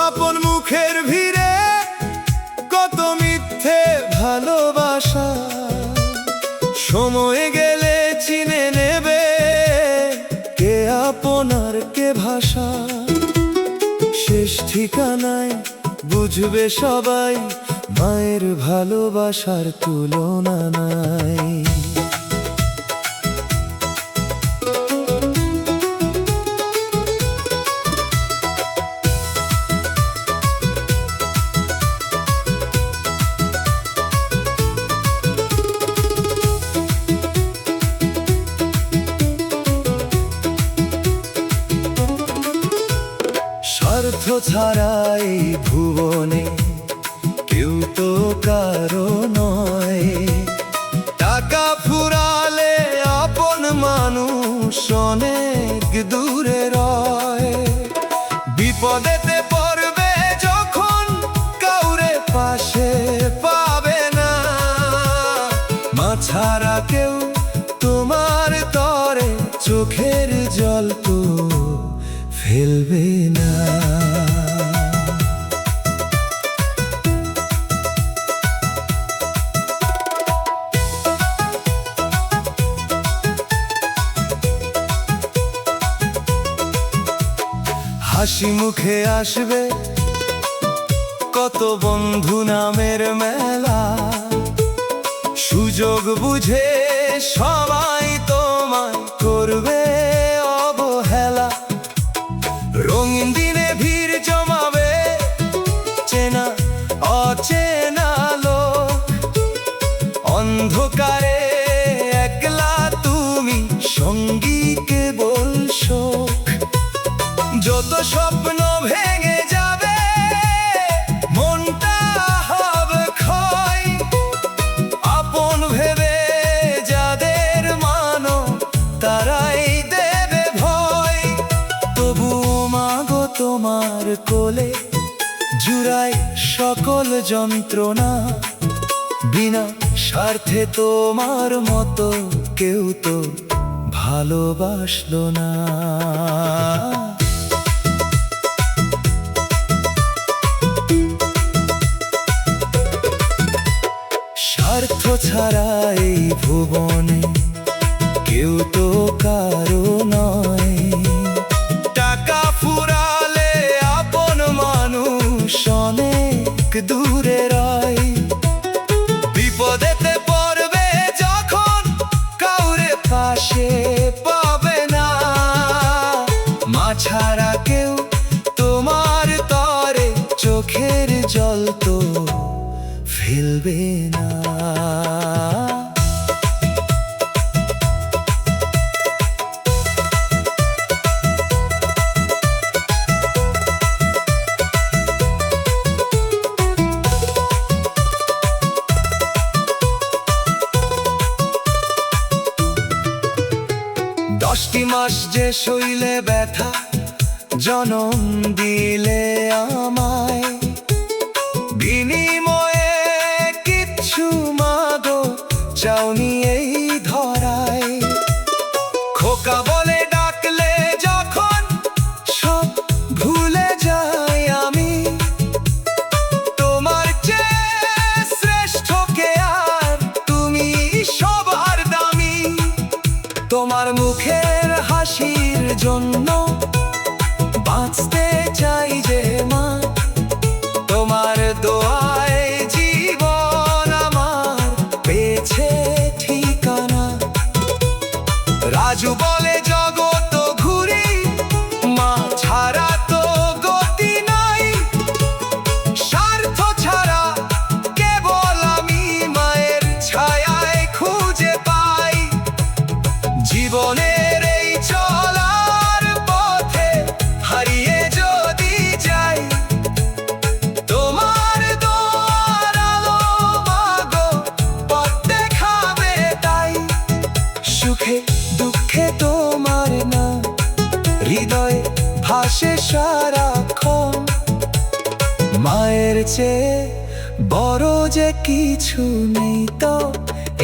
আপন মুখের ভিড়ে, কত মিথ্যে ভালোবাসা, সময় গেলে চিনে নেবে কে আপনার কে ভাষা। শেষ ঠিকানায় বুঝবে সবাই, মায়ের ভালোবাসার তুলনা নাই। স্বার্থ ছাড়া এই ভুবনে কেউ তো কারো নয়। টাকা ফুরালে আপন মানুষ অনেক দূরে রয়। বিপদেতে পড়বে যখন কাউরে পাশে পাবে না, মা ছাড়া কেউ তোমার তরে চোখের জল তো ফেলবে না। হাসি মুখে আসবে কত বন্ধু নামের মেলা, সুযোগ বুঝে সবাই তোমায় করবে অবহেলা। রঙিন দিনে ভিড় জমাবে চেনা অচেনা লোক, অন্ধকারে একলা তুমি সঙ্গী কেবল শোক। যত স্বপ্ন ভেঙে যাবে মনটা হবে ক্ষয়, আপন ভেবে যাদের মানো তারাই দেবে ভয়। তবু মাগো তোমার কোলে জুড়াই সকল যন্ত্রণা, বিনা স্বার্থে তোমার মতো কেউ তো ভালোবাসলো না। স্বার্থ ছাড়া এই ভুবনে কেউ তো কারো নয়। টাকা ফুরালে আপন মানুষ অনেক দূরে রয়। বিপদেতে পড়বে যখন কাউরে পাশে পাবে না, মা ছাড়া কেউ তোমার তরে চোখের জল তো ফেলবে না। দশটি মাস যে শৈলে ব্যথা জনম দিলে আমায়, বিনিময়ে কিচ্ছু মাগো চাওনি এই ধরায়। খোকা বলে ডাকলে যখন সব ভুলে যাই আমি, তোমার চেয়ে শ্রেষ্ঠ কে আর, তুমি সবার দামি। তোমার মুখের হাসির জন্য বাঁচতে চাই যে মা, তোমার দোয়ায় জীবন আমার পেয়েছে ঠিকানা। রাজু বলে জগৎ ঘুরি, মা ছাড়া তো গতি নাই। স্বার্থ ছাড়া কেবল আমি মায়ের ছায়ায় খুঁজে পাই। জীবনের এই চলার পথে হারিয়ে যদি যাই, তোমার দোয়ার আলো মাগো পথ দেখাবে তাই। সুখে দুঃখে তোমার না হৃদয়ে ভাসে সারাক্ষণ, মায়ের চেয়ে বড় যে কিছু নেই তো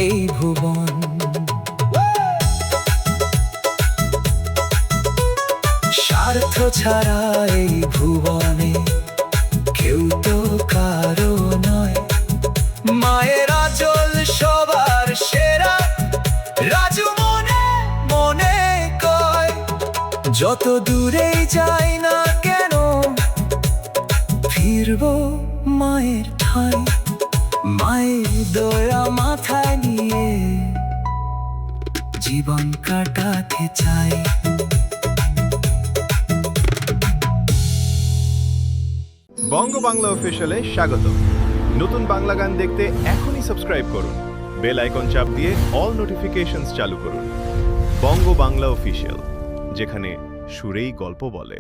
এই ভুবন। স্বার্থ ছাড়া এই ভুবনে কেউ তো কারো নয়। মায়ের আঁচল সবার সেরা, রাজু মনে মনে কয়, যত দূরেই যাই না কেন ফিরবো মায়ের ঠাঁই। মায়ের দয়া মাথায় নিয়ে জীবন কাটাতে চাই। বঙ্গ বাংলা অফিসিয়ালে স্বাগত। নতুন বাংলা গান দেখতে এখনই সাবস্ক্রাইব করুন, বেল আইকন চাপ দিয়ে অল নোটিফিকেশনস চালু করুন। বঙ্গ বাংলা অফিসিয়াল, যেখানে সুরেই গল্প বলে।